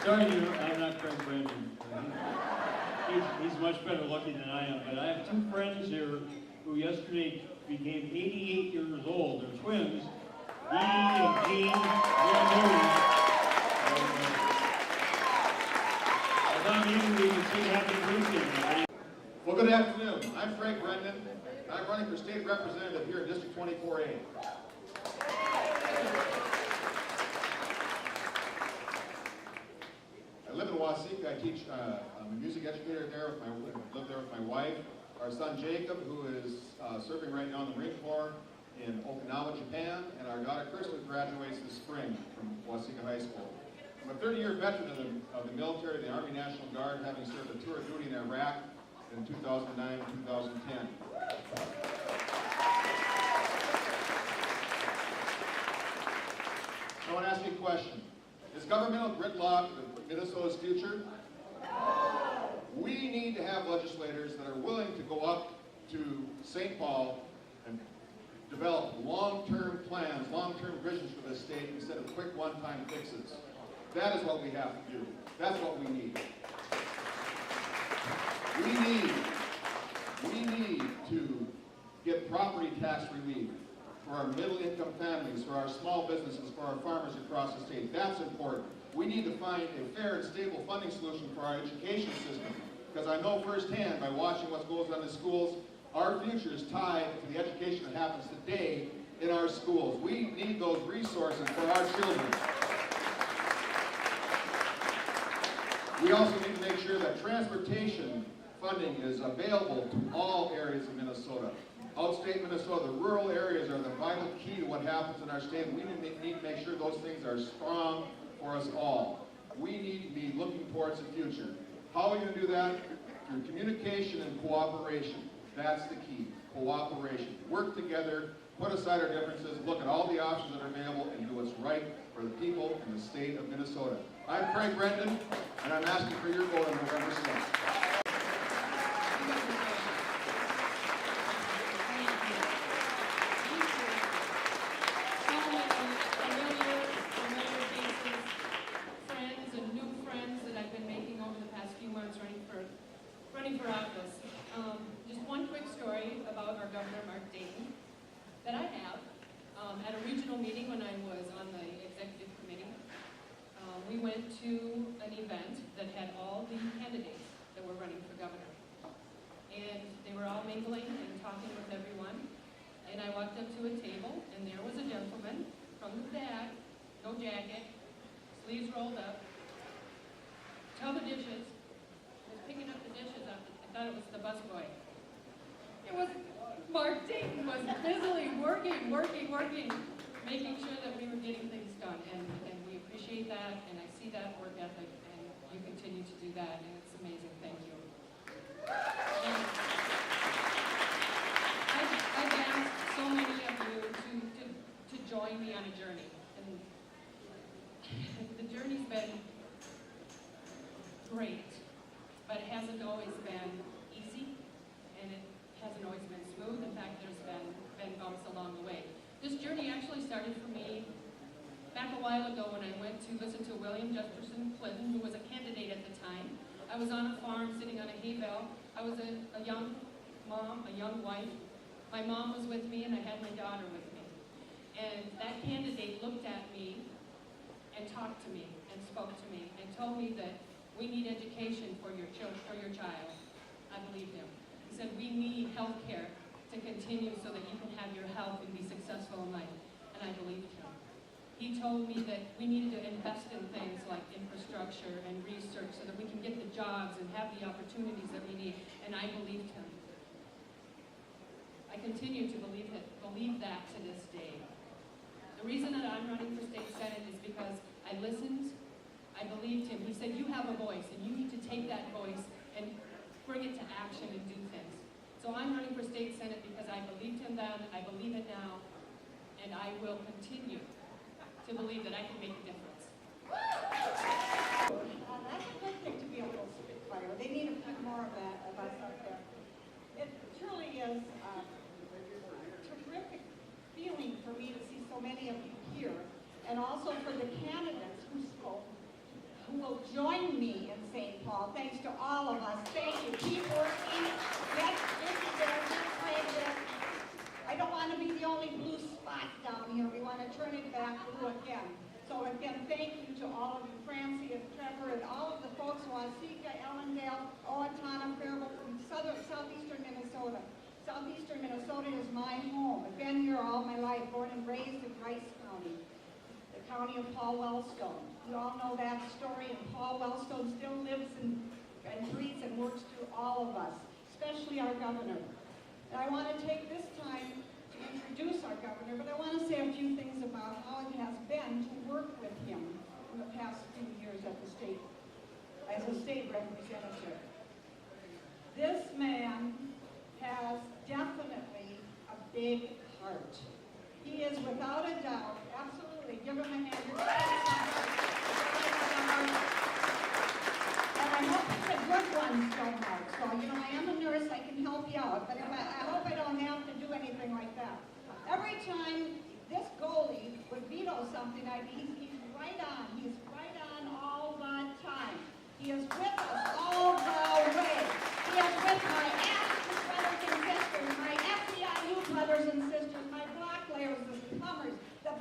Sorry, I'm not Craig Brandon. He's much better looking than I am. But I have two friends here who yesterday became 88 years old. They're twins. Dee and Jean. I thought maybe we could sing happy birthday. Well, good afternoon. I'm Frank Brendan. I'm running for state representative here in District 24A. I live in Waseca. I teach. I'm a music educator there. Live there with my wife. Our son Jacob, who is serving right now in the Marine Corps in Okinawa, Japan, and our daughter Kristen graduates this spring from Waseca High School. I'm a 30-year veteran of the military, the Army National Guard, having served a tour of duty in Iraq in 2009 and 2010. So I want to ask you a question. Is governmental gridlock Minnesota's future? We need to have legislators that are willing to go up to St. Paul and develop long-term plans, long-term visions for this state instead of quick one-time fixes. That is what we have to do. That's what we need. We need to get property tax relief for our middle-income families, for our small businesses, for our farmers across the state. That's important. We need to find a fair and stable funding solution for our education system, because I know firsthand by watching what goes on in schools, our future is tied to the education that happens today in our schools. We need those resources for our children. We also need to make sure that transportation funding is available to all areas of Minnesota. Outstate Minnesota, the rural areas are the vital key to what happens in our state. We need to make sure those things are strong for us all. We need to be looking towards the future. How are we going to do that? Through communication and cooperation. That's the key. Cooperation. Work together, put aside our differences, look at all the options that are available, and do what's right for the people in the state of Minnesota. I'm Craig Brendan, and I'm asking for your vote on November 6th. Running for office. Just one quick story about our governor, Mark Dayton, that I have. At a regional meeting when I was on the executive committee, we went to an event that had all the candidates that were running for governor. And they were all mingling and talking with everyone. And I walked up to a table, and there was a gentleman from the back, no jacket, sleeves rolled up, tell the dishes, picking up the dishes up. I thought it was the busboy. It was Mark Dayton was busily working, making sure that we were getting things done. And we appreciate that, and I see that work ethic, and you continue to do that, and it's amazing. Thank you. And I've asked so many of you to join me on a journey. And the journey's been great. But it hasn't always been easy, and it hasn't always been smooth. In fact, there's been bumps along the way. This journey actually started for me back a while ago when I went to listen to William Jefferson Clinton, who was a candidate at the time. I was on a farm sitting on a hay bale. I was a young mom, a young wife. My mom was with me, and I had my daughter with me. And that candidate looked at me and talked to me and spoke to me and told me that we need education for your child. I believed him. He said we need health care to continue so that you can have your health and be successful in life. And I believed him. He told me that we needed to invest in things like infrastructure and research so that we can get the jobs and have the opportunities that we need. And I believed him. I continue to believe that to this day. The reason that I'm running for state senate is because I listened. I believed him. He said, you have a voice, and you need to take that voice and bring it to action and do things. So I'm running for state senate because I believed him then, I believe it now, and I will continue to believe that I can make a difference. That's a good thing to be a little spitfire. They need to put more of that of us out there. It truly is a terrific feeling for me to see so many of you here, and also for the candidates who spoke, who will join me in St. Paul. Thanks to all of us. Thank you. Keep working. Get I don't want to be the only blue spot down here. We want to turn it back blue again. So again, thank you to all of you, Francie and Trevor, and all of the folks, Waseca, Ellendale, Owatonna, Faribault, from southeastern Minnesota. Southeastern Minnesota is my home. I've been here all my life, born and raised in Rice County, the county of Paul Wellstone. You all know that story, and Paul Wellstone still lives and breathes and works through all of us, especially our governor. And I want to take this time to introduce our governor, but I want to say a few things about how it has been to work with him in the past few years at the state, as a state representative. This man has definitely a big heart. He is without a doubt, absolutely, give him a hand. And I hope it's a good one, Mark. So, you know, I am a nurse, I can help you out, but I hope I don't have to do anything like that. Every time this goalie would veto something, he's right on. He's right on all the time. He is with us all the way. He is with my active brothers and sisters, my FEIU brothers and sisters, my block layers, the plumbers, the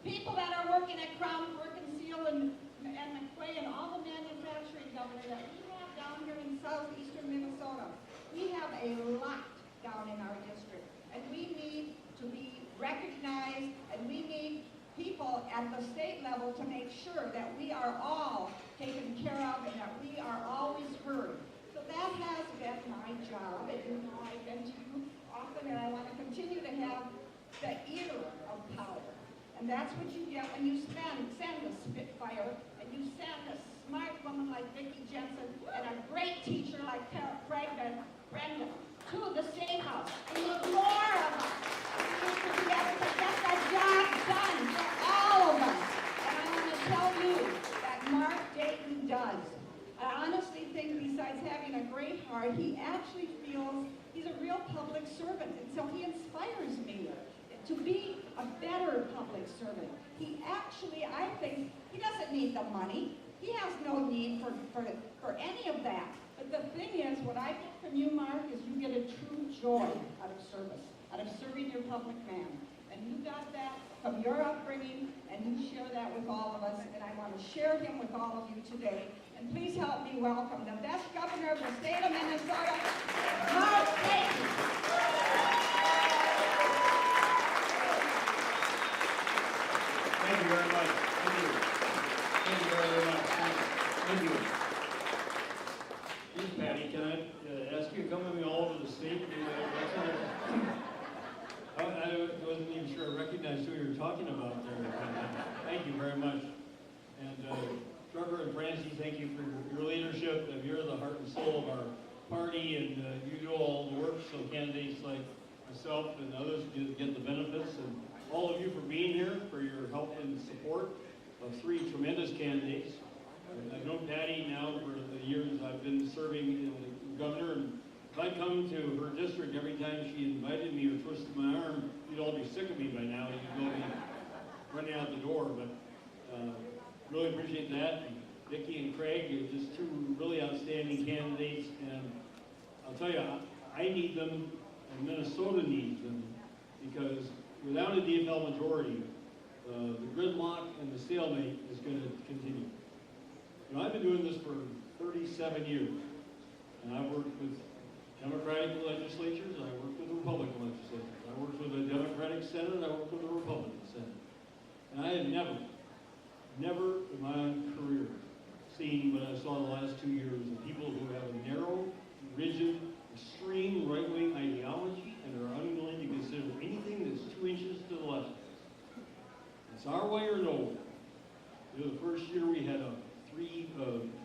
people that are working at Crown, Burke and Seal and McQuay, and all the manufacturing, Governor, that we have down here in southeastern Minnesota. We have a lot down in our district, and we need to be recognized, and we need people at the state level to make sure that we are all taken care of and that we are always heard. So that has been my job, and you know I've been to you often, and I want to continue to have the ear of power. And that's what you get when you send a Spitfire, and you send a smart woman like Vicki Jensen and a great teacher like Brenda to the State House. We need more of us. We need to be able to get the job done for all of us. And I want to tell you that Mark Dayton does. I honestly think besides having a great heart, he actually feels he's a real public servant. And so he inspires me to be a better public servant. He actually, I think, he doesn't need the money. He has no need for any of that. But the thing is, what I get from you, Mark, is you get a true joy out of service, out of serving your public man. And you got that from your upbringing, and you share that with all of us, and I want to share him with all of you today. And please help me welcome the best governor of the state of Minnesota, Mark Dayton. Thank you very much. Thank you. Thank you very much. Thank you. Please, Patty, can I ask you to come with me all over the state? I wasn't even sure I recognized who you were talking about there. Thank you very much. And Trevor and Francie, thank you for your leadership. You're the heart and soul of our party, and you do all the work so candidates like myself and others get the benefits. And all of you for being here, for your help and support of three tremendous candidates. I've known Patty now for the years I've been serving as governor, and if I come to her district every time she invited me or twisted my arm, you'd all be sick of me by now. You'd go be running out the door, but really appreciate that. And Vicki and Craig are just two really outstanding candidates, and I'll tell you, I need them, and Minnesota needs them, because without a DFL majority, the gridlock and the stalemate is going to continue. You know, I've been doing this for 37 years, and I've worked with Democratic legislatures, I worked with Republican legislatures, I worked with a Democratic Senate, I worked with a Republican Senate. And I had never in my career seen what I saw the last 2 years of people who have a narrow, rigid, extreme right-wing ideology and are unwilling to consider anything that's 2 inches to the left. It's our way or no way. You know, the first year we had a $3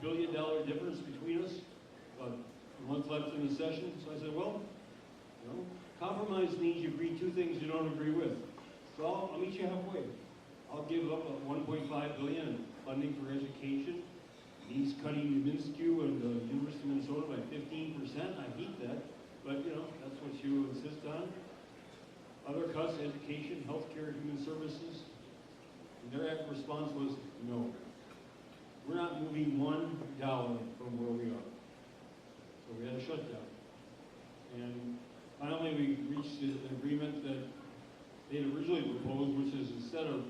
billion difference between us, about a month left in the session. So I said, well, you know, compromise means you agree 2 things you don't agree with. So I'll meet you halfway. I'll give up $1.5 billion in funding for education. He's cutting Minskew and the University of Minnesota by 15%. I hate that, but you know, that's what you insist on. Other cuts, education, healthcare, human services. And their response was no. we're not moving $1 from where we are. So we had a shutdown. And finally, we reached an agreement that they had originally proposed, which is instead of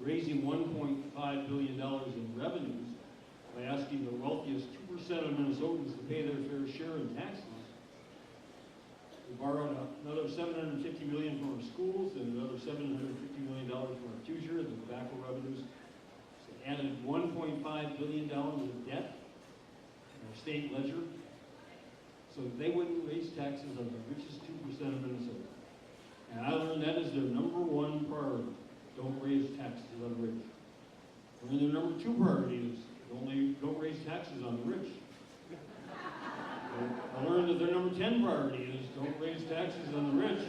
raising $1.5 billion in revenues by asking the wealthiest 2% of Minnesotans to pay their fair share in taxes, we borrowed another $750 million from our schools and another $750 million from our future, the tobacco revenues. So added $1.5 billion of debt in our state ledger, so that they wouldn't raise taxes on the richest 2% of Minnesota. And I learned that is their number one priority. Don't raise taxes on the rich. And their number two priority is don't raise taxes on the rich. I learned that their number 10 priority is don't raise taxes on the rich.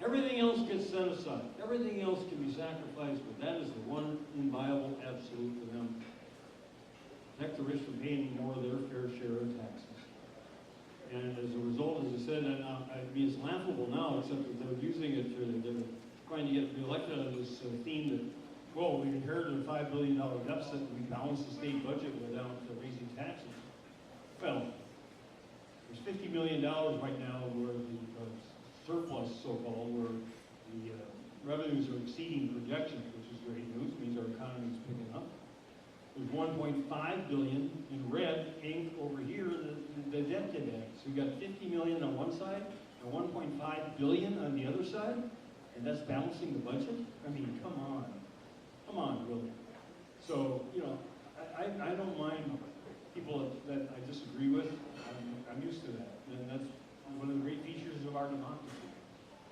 Everything else gets set aside. Everything else can be sacrificed, but that is the one inviolable absolute for them. Protect the rich from paying more of their fair share of taxes. And as a result, as I said, I mean, it's laughable now, except that they're using it they're trying to get reelected on this theme that, well, we inherited a $5 billion deficit and we balanced the state budget without raising taxes. Well, there's $50 million right now where the surplus, so-called, where the revenues are exceeding projections, which is great news, means our economy is picking up. There's $1.5 billion in red ink over here, the debt today. So we got $50 million on one side and $1.5 billion on the other side, and that's balancing the budget? I mean, come on, really. So, you know, I don't mind people that I disagree with. I'm used to that, and that's one of the great features of our democracy.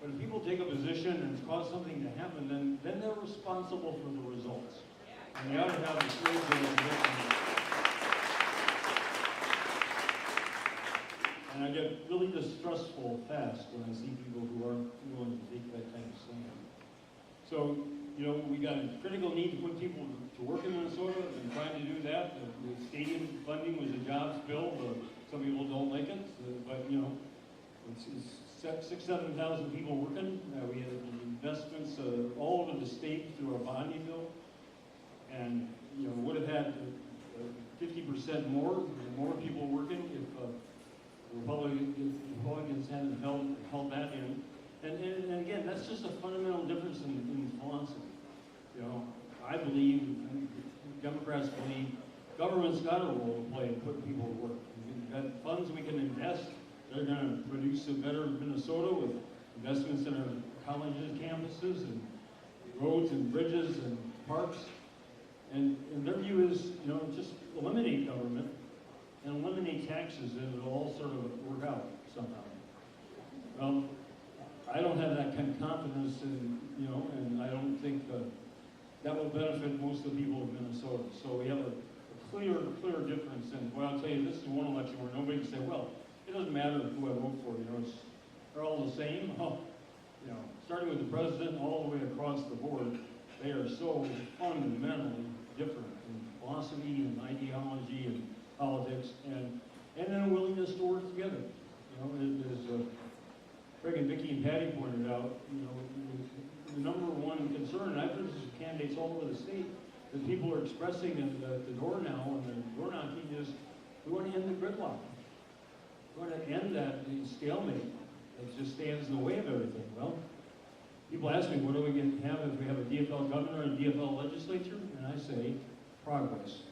But if people take a position and it's caused something to happen, then they're responsible for the results. And they ought to have the skills and the position. And I get really distrustful fast when I see people who aren't willing to take that kind of stand. So, you know, we got a critical need to put people to work in Minnesota, and trying to do that. The stadium funding was a jobs bill. Some people don't like it, but, you know, it's 6,000, 7,000 people working. We have investments all over the state through our bonding bill. And, you know, would have had 50% more people working if Republicans hadn't held that in. And again, that's just a fundamental difference in philosophy. You know, I believe, and Democrats believe, government's got a role to play in putting people to work. We've got funds we can invest. They're going to produce a better Minnesota with investments in our colleges, campuses, and roads and bridges and parks. And their view is, you know, just eliminate government and eliminate taxes, and it'll all sort of work out somehow. Well, I don't have that kind of confidence in, you know, and I don't think that will benefit most of the people of Minnesota. So we have a clear difference. And well, I'll tell you, this is one election where nobody can say, well, it doesn't matter who I vote for, you know, they're all the same. Oh, you know, starting with the president all the way across the board, they are so fundamentally different in philosophy and ideology and politics, and then a willingness to work together. You know, as Craig and Vicki and Patty pointed out, you know, the number one concern, and I've heard this with candidates all over the state, that people are expressing at the door now, and the door knocking is, we want to end the gridlock. We want to end that stalemate that just stands in the way of everything. Well, people ask me, what are we going to have if we have a DFL governor and a DFL legislature? And I say, progress.